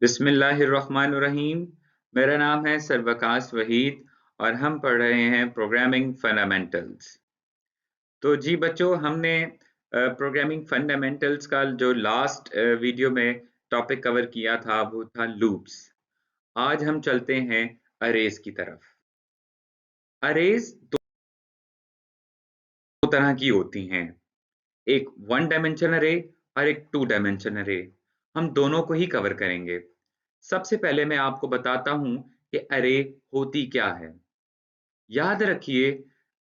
बिस्मिल्लाहिर्रहमानिर्रहीम। मेरा नाम है सरवकाश वहीद और हम पढ़ रहे हैं प्रोग्रामिंग फंडामेंटल्स। तो जी बच्चों, हमने प्रोग्रामिंग फंडामेंटल्स का जो लास्ट वीडियो में टॉपिक कवर किया था वो था लूप्स। आज हम चलते हैं अरेज की तरफ। अरेज दो तरह की होती हैं, एक वन डायमेंशन अरे और एक टू डायमेंशन अरे। हम दोनों को ही कवर करेंगे। सबसे पहले मैं आपको बताता हूं कि अरे होती क्या है। याद रखिए,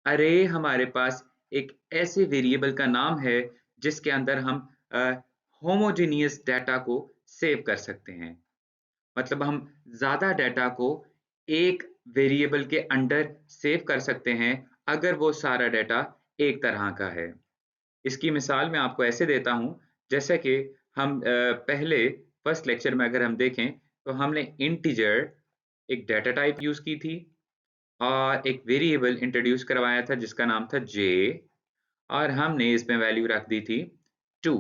अरे हमारे पास एक ऐसे वेरिएबल का नाम है जिसके अंदर हम होमोजेनियस डाटा को सेव कर सकते हैं। मतलब हम ज्यादा डाटा को एक वेरिएबल के अंडर सेव कर सकते हैं अगर वो सारा डाटा एक तरह का है। इसकी मिसाल मैं आपको ऐसे देता हूं, जैसे कि हम पहले फर्स्ट लेक्चर में अगर हम देखें तो हमने इंटीजर एक डाटा टाइप यूज की थी और एक वेरिएबल इंट्रोड्यूस करवाया था जिसका नाम था j, और हमने इसमें वैल्यू रख दी थी 2।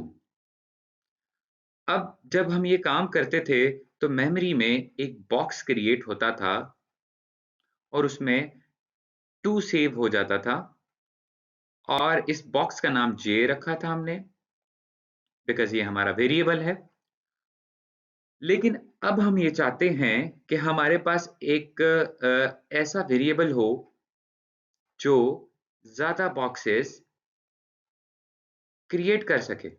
अब जब हम ये काम करते थे तो मेमोरी में एक बॉक्स क्रिएट होता था और उसमें 2 सेव हो जाता था और इस बॉक्स का नाम j रखा था हमने, बिकॉज ये हमारा वेरिएबल है। लेकिन अब हम ये चाहते हैं कि हमारे पास एक ऐसा वेरिएबल हो जो ज्यादा बॉक्सेस क्रिएट कर सके,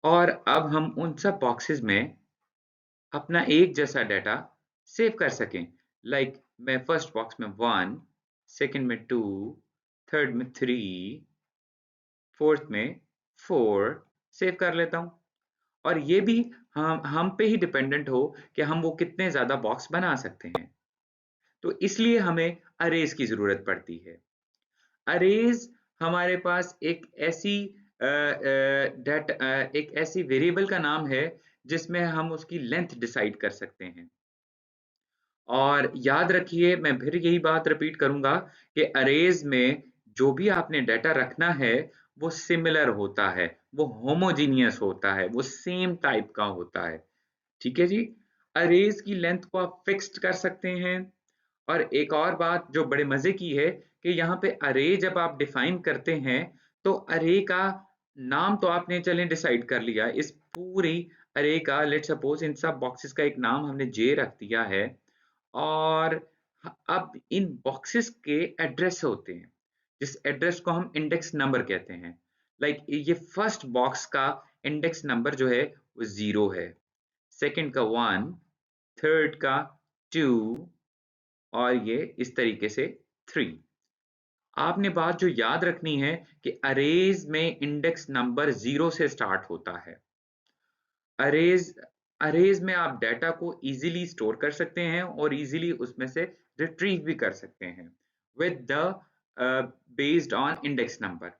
और अब हम उन सब बॉक्सेस में अपना एक जैसा डाटा सेव कर सकें। लाइक मैं फर्स्ट बॉक्स में 1, सेकंड में 2, थर्ड में 3, फोर्थ में 4 सेव कर लेता हूं। और ये भी हम पे ही डिपेंडेंट हो कि हम वो कितने ज्यादा बॉक्स बना सकते हैं। तो इसलिए हमें अरेज की जरूरत पड़ती है। अरेज हमारे पास एक ऐसी वेरिएबल का नाम है जिसमें हम उसकी लेंथ डिसाइड कर सकते हैं। और याद रखिए, मैं फिर यही बात रिपीट करूंगा कि अरेज में जो भी आपने डाटा रखना है वो सिमिलर होता है, वो होमोजीनियस होता है, वो सेम टाइप का होता है। ठीक है जी। अरेज की लेंथ को आप फिक्स्ड कर सकते हैं। और एक और बात जो बड़े मजे की है कि यहाँ पे अरे जब आप डिफाइन करते हैं तो अरे का नाम तो आपने चलें डिसाइड कर लिया। इस पूरी अरे का, लेट सपोज इन सब बॉक्सेस का एक नाम हमने जे रख दिया है, और अब इन बॉक्सेस के एड्रेस होते हैं जिस एड्रेस को हम इंडेक्स नंबर कहते हैं। लाइक ये फर्स्ट बॉक्स का इंडेक्स नंबर जो है वो 0 है, सेकंड का 1, थर्ड का 2, और ये इस तरीके से 3। आपने बात जो याद रखनी है कि अरेज में इंडेक्स नंबर 0 से स्टार्ट होता है। अरेज अरेज में आप डाटा को इजीली स्टोर कर सकते हैं और इजीली उसमें से रिट्रीव भी कर सकते हैं with the based on index number.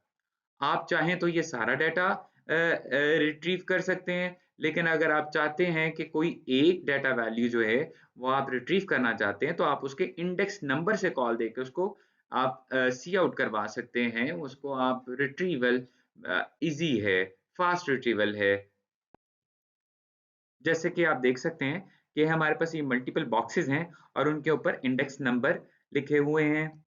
आप चाहें तो ये सारा डाटा रिट्रीव कर सकते हैं, लेकिन अगर आप चाहते हैं कि कोई एक डाटा वैल्यू जो है वो आप रिट्रीव करना चाहते हैं तो आप उसके इंडेक्स नंबर से कॉल देकर उसको आप सी आउट करवा सकते हैं। उसको आप रिट्रीवल इजी है, फास्ट रिट्रीवल है। जैसे कि आप देख सकते हैं कि हमारे पास ये मल्टीपल बॉक्सेस हैं और उनके ऊपर इंडेक्स नंबर लिखे हुए हैं।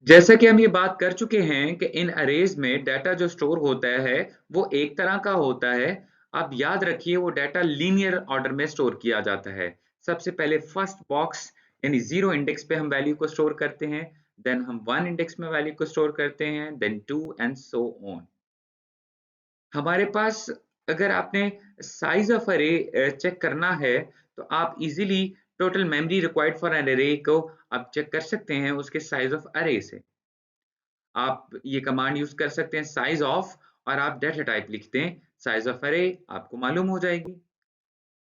जैसा कि हम ये बात कर चुके हैं कि इन अरेज में डाटा जो स्टोर होता है वो एक तरह का होता है। आप याद रखिए, वो डाटा लीनियर ऑर्डर में स्टोर किया जाता है। सबसे पहले फर्स्ट बॉक्स यानी 0 इंडेक्स पे हम वैल्यू को स्टोर करते हैं, देन हम 1 इंडेक्स में वैल्यू को स्टोर करते हैं, देन 2 एंड सो ऑन। हमारे पास अगर आपने साइज ऑफ अरे चेक करना है तो आप easily total memory required for an array को आप चेक कर सकते हैं उसके साइज ऑफ अरे से। आप ये कमांड यूज कर सकते हैं साइज ऑफ, और आप डाटा टाइप लिखते हैं साइज ऑफ अरे, आपको मालूम हो जाएगी।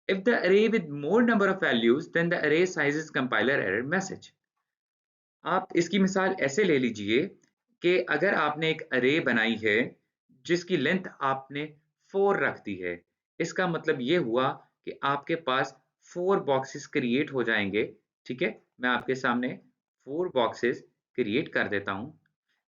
If the array with more number of values then the array size is compiler error message. आप इसकी मिसाल ऐसे ले लीजिए कि अगर आपने एक अरे बनाई है जिसकी लेंथ आपने 4 रख दी है, इसका मतलब ये हुआ कि आपके पास 4 बॉक्सेस क्रिएट हो जाएंगे। ठीक है, मैं आपके सामने 4 बॉक्सेस क्रिएट कर देता हूं।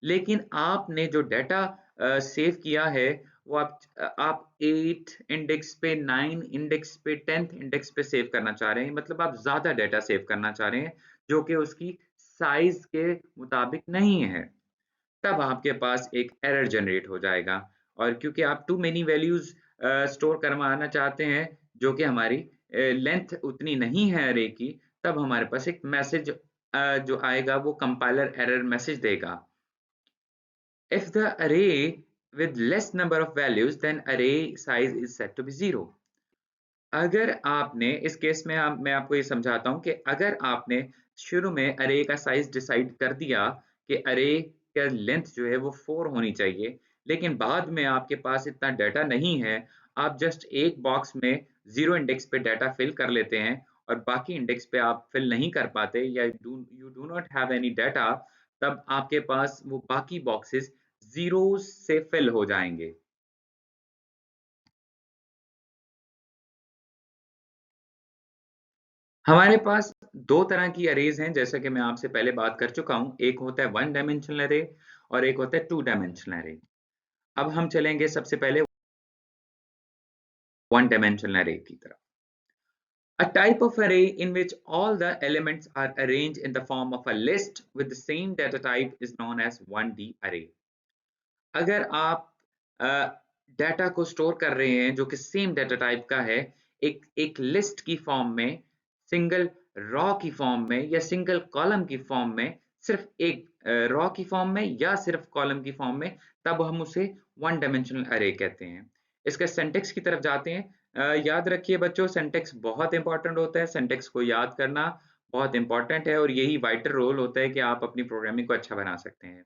लेकिन आपने जो डाटा सेव किया है वो आप 8 इंडेक्स पे, 9 इंडेक्स पे, 10th इंडेक्स पे सेव करना चाह रहे हैं, मतलब आप ज़्यादा डाटा सेव करना चाह रहे हैं, जो कि उसकी साइज़ के मुताबिक नहीं है, तब आपके पास एक एरर जनरेट हो जाएगा। और क्योंकि आप टू मेनी वैल्यूज़ स्टोर करवाना चाहते हैं, जो कि हमारी लेंथ उतनी नहीं है अरे की, तब हमारे पास एक मैसेज जो आएगा वो कंपाइलर एरर मैसेज देगा। If the array with less number of values, then array size is set to be 0. अगर आपने इस केस में मैं आपको ये समझाता हूँ कि अगर आपने शुरू में अरे का साइज डिसाइड कर दिया कि अरे का लेंथ जो है वो 4 होनी चाहिए, लेकिन बाद में आपके पास इतना डाटा नहीं है, आप जस्ट एक बॉक्स में 0 इंडेक्स पे डाटा फिल कर लेते हैं और बाकी इंडेक्स पे आप फिल नहीं कर पाते या you do not have any data, तब आपके पास वो बाकी बॉक्सेस ज़ीरोज़ से फिल हो जाएँगे। हमारे पास 2 तरह की अरेज़ हैं, जैसा कि मैं आपसे पहले बात कर चुका हूँ। एक होता है वन डायमेंशनल अरे और एक होता है टू डायमेंशनल अरे। अब हम चलेंगे सबसे पहले वन डायमेंशनल अरे की तरफ। A type of array in which all the elements are arranged in the form of a list with the same data type is known as 1D array. अगर आप डाटा को स्टोर कर रहे हैं जो कि सेम डाटा टाइप का है, एक एक लिस्ट की फॉर्म में, सिंगल रॉ की फॉर्म में या सिंगल कॉलम की फॉर्म में, सिर्फ एक रॉ की फॉर्म में या सिर्फ कॉलम की फॉर्म में, तब हम उसे वन डायमेंशनल अरे कहते हैं। इसका सिंटैक्स की तरफ जाते हैं। याद रखिए बच्चों, सिंटैक्स बहुत इंपॉर्टेंट होता है, सिंटैक्स को याद करना बहुत इंपॉर्टेंट है और यही वाइटल रोल होता है कि आप अपनी प्रोग्रामिंग को अच्छा बना सकते हैं।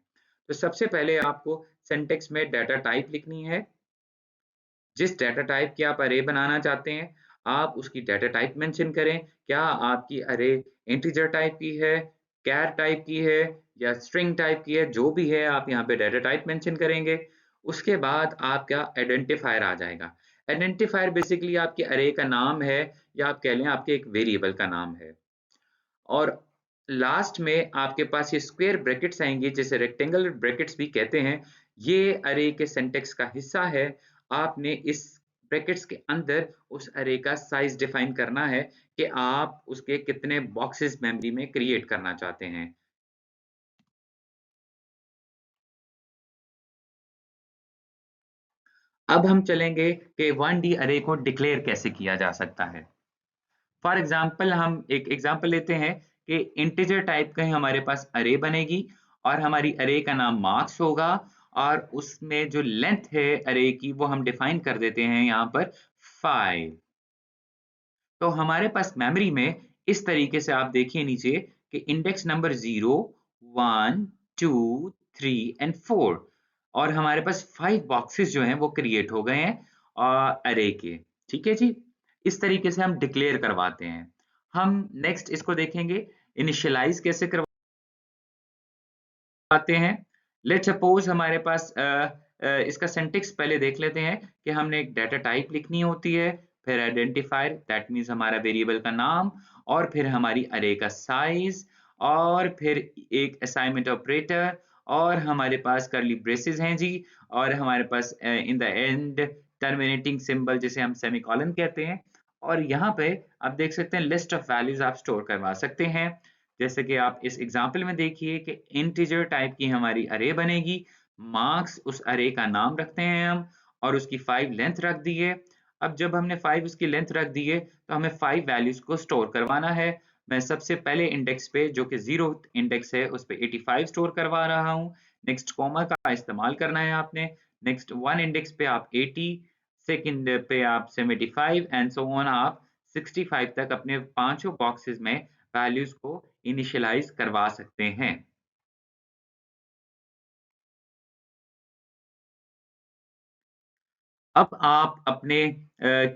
तो सबसे पहले आपको सिंटैक्स में डाटा टाइप लिखनी है। जिस डाटा टाइप की आप अरे बनाना चाहते हैं, आप उसकी डाटा टाइप मेंशन करें। क्या आपकी अरे इंटीजर टाइप की है, चार टाइप की है या स्ट्रिंग टाइप की है, जो भी है आप यहाँ पे डाटा टाइप मेंशन करेंगे। उसके बाद आपका आइडेंटिफायर आ जाएगा। आइडेंटिफायर बेसिकली आपके अरे का नाम है या आप कह लें आपके एक वेरिएबल का नाम है। और लास्ट में आपके पास ये स्क्वायर ब्रैकेट्स आएँगे, जिसे रेक्टेंगल ब्रैकेट्स भी कहते हैं। ये अरे के सिंटैक्स का हिस्सा है। आपने इस ब्रैकेट्स के अंदर उस अरे का साइज़ डिफाइन करना है कि आप उसके कितने बॉक्सेस मेमोरी में क्रिएट करना चाहते हैं। अब हम चलेंगे कि 1D अरे को डिक्लेयर कैसे किया जा सकता है। फॉर एग्जाम्पल हम एक एग्जाम्पल लेते हैं कि इंटीजर टाइप का ही हमारे पास अरे बनेगी और हमारी अरे का नाम मार्क्स होगा और उसमें जो लेंथ है अरे की वो हम डिफाइन कर देते हैं यहाँ पर 5। तो हमारे पास मेमोरी में इस तरीके से आप देखिए नीचे कि इंडेक्स नंबर 0, 1, 2, 3 एंड 4 और हमारे पास 5 बॉक्सेस जो हैं वो क्रिएट हो गए हैं अरे के। ठीक है जी? इस तरीके से हम डिक्लेयर करवाते हैं। हम नेक्स्ट इसको देखेंगे इनिशियलाइज़ कैसे करवाते हैं। लेट्स सपोज़ हमारे पास इसका सिंटैक्स पहले देख लेते हैं कि हमने एक डाटा टाइप लिखनी होती है, फिर आइडेंटिफायर दैट मीन्स हमारा वेरिएबल का नाम और फिर हमारी अरे का साइज़ और फिर एक असाइनमेंट ऑपरेटर और हमारे पास कर्ली ब्रेसेस हैं जी और हमारे पास in the end terminating symbol जिसे हम सेमीकोलन कहते हैं और यहाँ पे आप देख सकते हैं लिस्ट ऑफ वैल्यूज़ आप स्टोर करवा सकते हैं। जैसे कि आप इस एग्जांपल में देखिए कि इंटीजर टाइप की हमारी अरे बनेगी, मार्क्स उस अरे का नाम रखते हैं हम और उसकी 5 लेंथ रख दी है। अब जब हमने 5 उसकी लेंथ रख दी है तो हमें 5 वैल्यूज को स्टोर करवाना है। मैं सबसे पहले इंडेक्स पे जो कि 0th इंडेक्स है उस पे 85 स्टोर करवा रहा हूँ। नेक्स्ट कॉमा का इस्तेमाल करना है आपने। नेक्स्ट 1 इंडेक्स पे आप 80, सेकंड पे आप 75 एंड सो ऑन आप 65 तक अपने पांचों बॉक्सेस में वैल्यूज को इनिशियलाइज करवा सकते हैं। अब आप अपने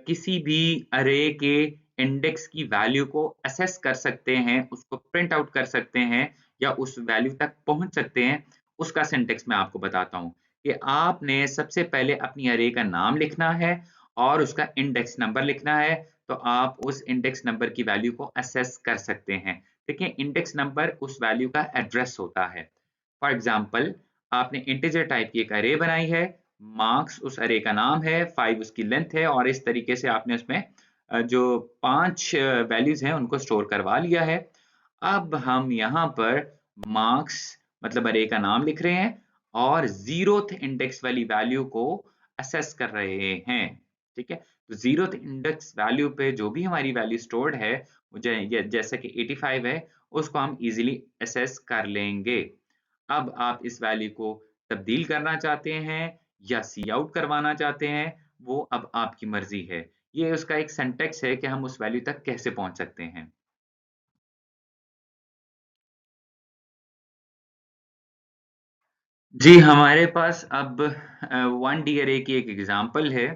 किसी भी अरे के इंडेक्स की वैल्यू को असेस कर सकते हैं, उसको प्रिंट आउट कर सकते हैं या उस वैल्यू तक पहुंच सकते हैं। उसका सिंटेक्स मैं आपको बताता हूँ कि आपने सबसे पहले अपनी अरे का नाम लिखना है और उसका इंडेक्स नंबर लिखना है, तो आप उस इंडेक्स नंबर की वैल्यू को असेस कर सकते हैं। देखिए इंडेक्स नंबर उस वैल्यू का एड्रेस होता है। फॉर एग्जाम्पल आपने इंटीजर टाइप की एक अरे बनाई है, मार्क्स उस अरे का नाम है, 5 उसकी लेंथ है और इस तरीके से आपने उसमें जो 5 वैल्यूज़ हैं उनको स्टोर करवा लिया है। अब हम यहाँ पर मार्क्स मतलब अरे का नाम लिख रहे हैं और 0th इंडेक्स वाली वैल्यू को असेस कर रहे हैं, ठीक है? तो 0th इंडेक्स वैल्यू पे जो भी हमारी वैल्यू स्टोर्ड है, जैसे कि 85 है, उसको हम इज़िली असेस कर लेंगे। अब आप इस वैल्यू को तब्दील करना चाहते हैं या सी आउट करवाना चाहते हैं, वो अब आपकी मर्ज़ी है। ये उसका एक सिंटैक्स है कि हम उस वैल्यू तक कैसे पहुँच सकते हैं। जी, हमारे पास अब 1 डी अरे की एक एग्ज़ाम्पल है।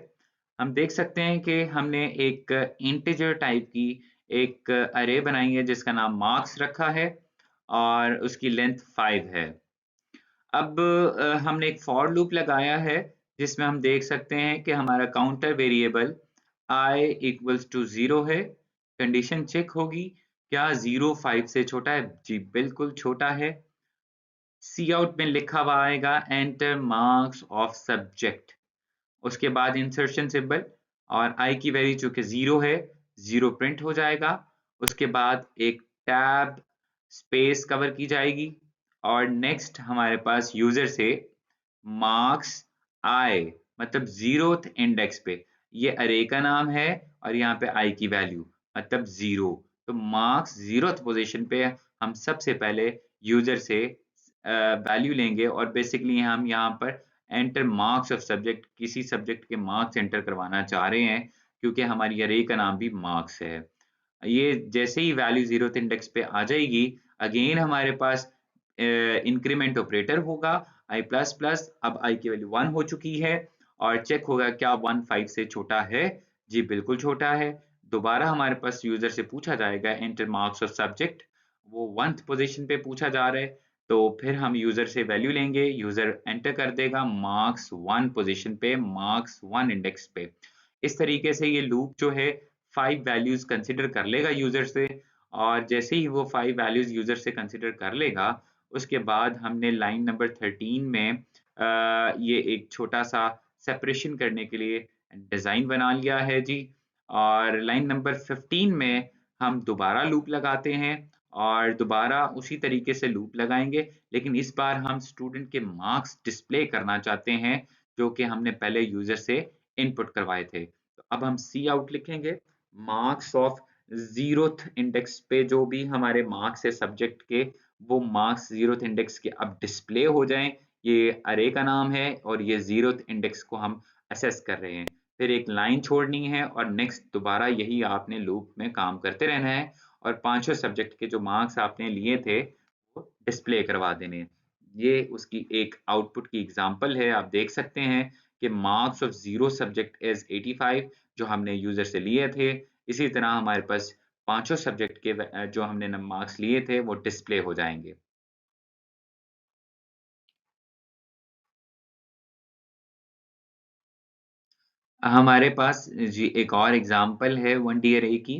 हम देख सकते हैं कि हमने एक इंटीजर टाइप की एक अरे बनाई है जिसका नाम मार्क्स रखा है और उसकी लेंथ 5 है। अब हमने एक फॉर लूप लगाया है जिसमें हम देख सकते हैं कि हमारा counter variable i equals to 0 है। कंडीशन चेक होगी, क्या 0 5 से छोटा है? जी, बिल्कुल छोटा है। सी आउट में लिखा हुआ आएगा एंटर मार्क्स ऑफ सब्जेक्ट, उसके बाद इंसर्शन सिंबल और i की वैल्यू चूंकि 0 है, 0 प्रिंट हो जाएगा। उसके बाद एक टैब स्पेस कवर की जाएगी और नेक्स्ट हमारे पास यूजर से मार्क्स आई मतलब 0th इंडेक्स पे, ये अरे का नाम है और यहाँ पे आई की वैल्यू मतलब 0। तो मार्क्स 0th पोजीशन पे हम सबसे पहले यूजर से वैल्यू लेंगे और बेसिकली हम यहाँ पर एंटर मार्क्स ऑफ सब्जेक्ट, किसी सब्जेक्ट के मार्क्स एंटर करवाना चाह रहे हैं क्योंकि हमारी अरे का नाम भी मार्क्स है। ये जैसे ही वैल्यू 0th इंडेक्स पे आ जाएगी, अगेन हमारे पास इंक्रीमेंट ऑपरेटर होगा i प्लस प्लस, अब i की वैल्यू 1 हो चुकी है और चेक होगा क्या 1 5 से छोटा है? जी बिल्कुल छोटा है। दोबारा हमारे पास यूजर से पूछा जाएगा एंटर मार्क्स ऑफ सब्जेक्ट, वो 1th पोजीशन पे पूछा जा रहा है, तो फिर हम यूजर से वैल्यू लेंगे, यूजर एंटर कर देगा मार्क्स 1 पोजीशन पे, मार्क्स 1 इंडेक्स पे। इस तरीके से ये लूप जो है 5 वैल्यूज़ कंसीडर कर लेगा यूज़र से और जैसे ही वो 5 वैल्यूज़ यूज़र से कंसीडर कर लेगा, उसके बाद हमने लाइन नंबर 13 में ये एक छोटा-सा सेपरेशन करने के लिए डिज़ाइन बना लिया है जी। और लाइन नंबर 15 में हम दोबारा लूप लगाते हैं और दोबारा उसी तरीके से लूप लगाएँगे, लेकिन इस बार हम स्टूडेंट के मार्क्स डिस्प्ले करना चाहते हैं, जो कि हमने पहले यूज़र से इनपुट करवाए थे। तो अब हम सी आउट लिखेंगे, मार्क्स ऑफ 0th इंडेक्स पे जो भी हमारे मार्क्स है सब्जेक्ट के, वो मार्क्स 0th इंडेक्स के अब डिस्प्ले हो जाएँ। ये अरे का नाम है और ये 0th इंडेक्स को हम असेस कर रहे हैं। फिर एक लाइन छोड़नी है और नेक्स्ट दोबारा यही आपने लूप में काम करते रहना है और पाँचों सब्जेक्ट के जो मार्क्स आपने लिए थे, वो डिस्प्ले करवा देने हैं। ये उसकी एक आउटपुट की एग्ज़ाम्पल है, आप देख सकते हैं कि मार्क्स ऑफ 0 सब्जेक्ट इज़ 85 जो हमने यूज़र से लिए थे। इसी तरह हमारे पास पाँचों सब्जेक्ट के जो हमने न मार्क्स लिए थे वो डिस्प्ले हो जाएँगे। हमारे पास जी एक और एग्ज़ाम्पल है 1 डी अरे की।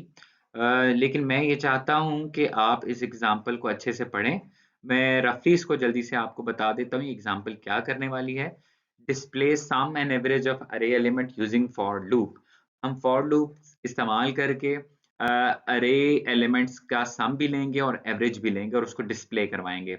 लेकिन मैं ये चाहता हूँ कि आप इस एग्ज़ाम्पल को अच्छे से पढ़ें। मैं रफ़ली इसको जल्दी से आपको बता देता हूँ ये एग्ज़ाम्पल क्या करने वाली है। Display sum and average of array element using for loop. हम फॉर लूप इस्तेमाल करके अरे एलिमेंट्स का सम भी लेंगे और एवरेज भी लेंगे और उसको डिस्प्ले करवाएँगे।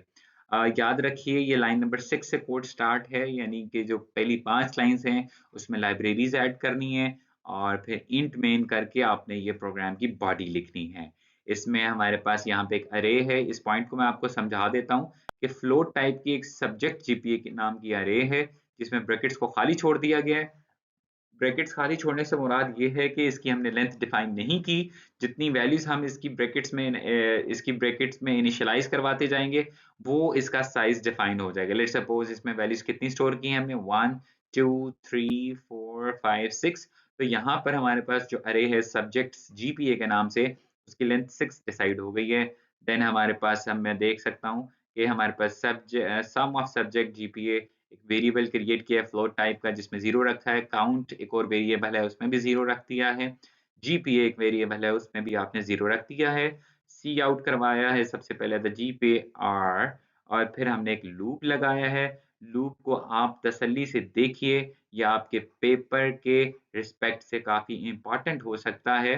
याद रखिए ये लाइन नंबर 6 से कोड स्टार्ट है, यानी कि जो पहली 5 लाइन्स हैं उसमें लाइब्रेरीज़ ऐड करनी है और फिर इंट मेन करके आपने ये प्रोग्राम की बॉडी लिखनी है। इसमें हमारे पास यहाँ पे एक अरे है, इस पॉइंट को मैं आपको समझा देता हूँ कि फ्लोट टाइप की एक सब्जेक्ट जीपीए के नाम की अरे है, जिसमें ब्रैकेट्स को खाली छोड़ दिया गया है। ब्रैकेट्स खाली छोड़ने से मुराद ये है कि इसकी हमने लेंथ डिफाइन नहीं की, जितनी वैल्यूज़ हम इसकी ब्रैकेट्स में इनिशियलाइज़ करवाते जाएँगे, वो इसका साइज़ डिफाइन हो जाएगा। लेट्स सपोज़ इसमें वैल्यूज़ कितनी स्टोर की हैं हमने 1, 2, 3, 4, 5, 6, तो यहाँ पर हमारे पास जो अरे है सब्जेक्ट्स जीपीए के नाम से, उसकी लेंथ 6 डिसाइड हो गई है। देन हमारे पास मैं देख सकता हूँ कि हमारे पास सम ऑफ सब्जेक्ट जीपीए एक वेरिएबल क्रिएट किया है फ्लोट टाइप का जिसमें 0 रखा है, काउंट एक और वेरिएबल है उसमें भी 0 रख दिया है, जीपीए एक वेरिएबल है उसमें भी आपने 0 रख दिया है, सी आउट करवाया है सबसे पहले द जीपीए आर और फिर हमने एक लूप लगाया है। लूप को आप तसल्ली से देखिए, ये आपके पेपर के रिस्पेक्ट से काफ़ी इम्पोर्टेंट हो सकता है।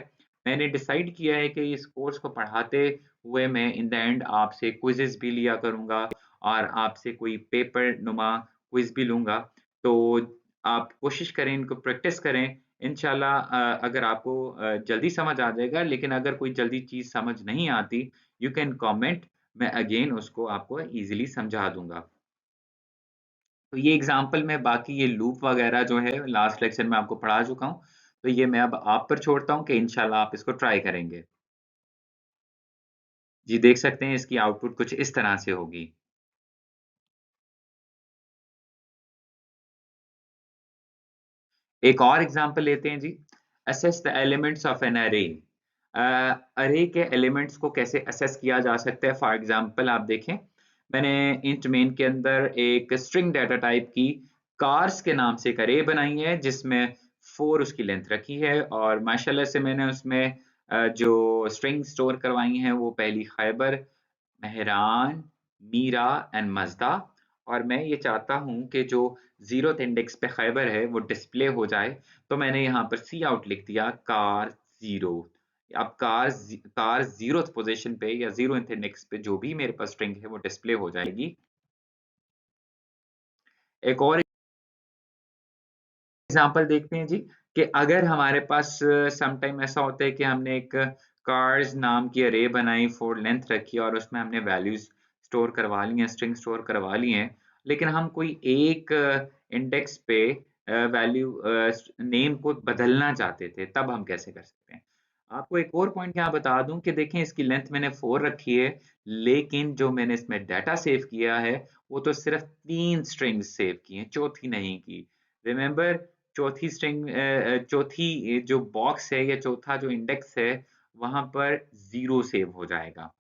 मैंने डिसाइड किया है कि इस कोर्स को पढ़ाते हुए मैं इन द एंड आपसे क्विज़ेज़ भी लिया करूँगा और आपसे कोई पेपर नुमा क्विज़ भी लूँगा। तो आप कोशिश करें, इनको प्रैक्टिस करें। इंशाल्लाह अगर आपको जल्दी समझ आ जाएगा, लेकिन अगर कोई जल्दी चीज़ समझ नहीं आती, यू कैन कमेंट, मैं अगेन उसको आपको ईज़िली समझा दूँगा। तो ये एग्ज़ाम्पल में बाकी ये लूप वगैरह जो है लास्ट लेक्चर में आपको पढ़ा चुका हूँ। तो ये मैं अब आप पर छोड़ता हूँ कि इंशाल्लाह आप इसको ट्राई करेंगे। जी, देख सकते हैं इसकी आउटपुट कुछ इस तरह से होगी। एक और एग्ज़ाम्पल लेते हैं जी। Access the elements of an array. Uh, अरे के एलिमेंट्स को कैसे असेस किया जा सकता है? फॉर एग्ज़ाम्पल आप देखें, मैंने इंट मेन के अंदर एक स्ट्रिंग डाटा टाइप की कार्स के नाम से एक अरे बनाई है, जिसमें 4 उसकी लेंथ रखी है और माशाल्लाह से मैंने उसमें जो स्ट्रिंग स्टोर करवाई हैं, वो पहली खैबर, मेहरान, मीरा एंड मज़दा, और मैं ये चाहता हूँ कि जो 0th इंडेक्स पे खैबर है वो डिस्प्ले हो जाए, तो मैंने यहाँ पर सी आउट लिख दिया कार 0। अब कार 0th पोज़ीशन पे या 0th इंडेक्स पे जो भी मेरे पास स्ट्रिंग है वो डिस्प्ले हो जाएगी। एक और एग्जांपल देखते हैं जी, कि अगर हमारे पास सम टाइम ऐसा होता है कि हमने एक कार्स नाम की अरे बनाई, 4 लेंथ रखी और उसमें हमने वैल्यूज स्टोर करवा ली हैं, स्ट्रिंग स्टोर करवा ली हैं, लेकिन हम कोई एक इंडेक्स पे वैल्यू नेम को बदलना चाहते थे, तब हम कैसे कर सकते हैं? आपको एक और पॉइंट यहाँ बता दूं कि देखें, इसकी लेंथ मैंने 4 रखी है, लेकिन जो मैंने इसमें डाटा सेव किया है वो तो सिर्फ 3 स्ट्रिंग्स सेव की हैं, चौथी नहीं की। रिमेंबर, चौथी स्ट्रिंग चौथी जो बॉक्स है या चौथा जो इंडेक्स है, वहाँ पर 0 सेव हो जाएगा।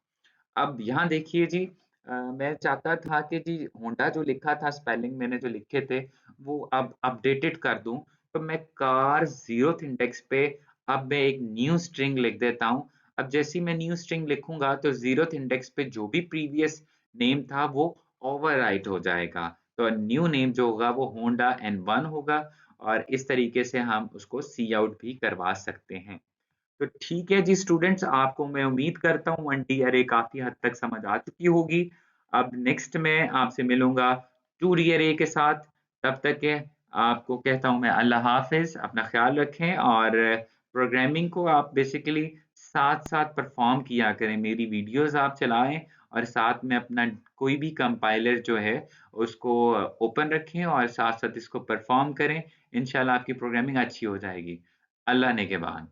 अब यहाँ देखिए जी, मैं चाहता था कि जी होंडा जो लिखा था, स्पेलिंग मैंने जो लिखे थे वो अब अपडेटेड कर दूं, तो मैं कार 0th इंडेक्स पे अब मैं एक न्यू स्ट्रिंग लिख देता हूं। अब जैसे ही मैं न्यू स्ट्रिंग लिखूंगा तो 0th इंडेक्स पे जो भी प्रीवियस नेम था वो ओवरराइट हो जाएगा, तो न्यू नेम जो होगा वो होंडा N1 होगा, और इस तरीके से हम उसको सी आउट भी करवा सकते हैं। तो ठीक है जी स्टूडेंट्स, आपको मैं उम्मीद करता हूँ 1D अरे काफ़ी हद तक समझ आ चुकी होगी। अब नेक्स्ट मैं आपसे मिलूँगा 2D अरे के साथ। तब तक के आपको कहता हूँ मैं अल्लाह हाफ़िज़, अपना ख़्याल रखें और प्रोग्रामिंग को आप बेसिकली साथ-साथ परफ़ॉर्म किया करें। मेरी वीडियोज़ आप चलाएँ और साथ में अपना कोई भी कंपाइलर जो है उसको ओपन रखें और साथ-साथ इसको परफ़ॉर्म करें। इंशाल्लाह आपकी प्रोग्रामिंग अच्छी हो जाएगी। अल्लाह ने के बाद।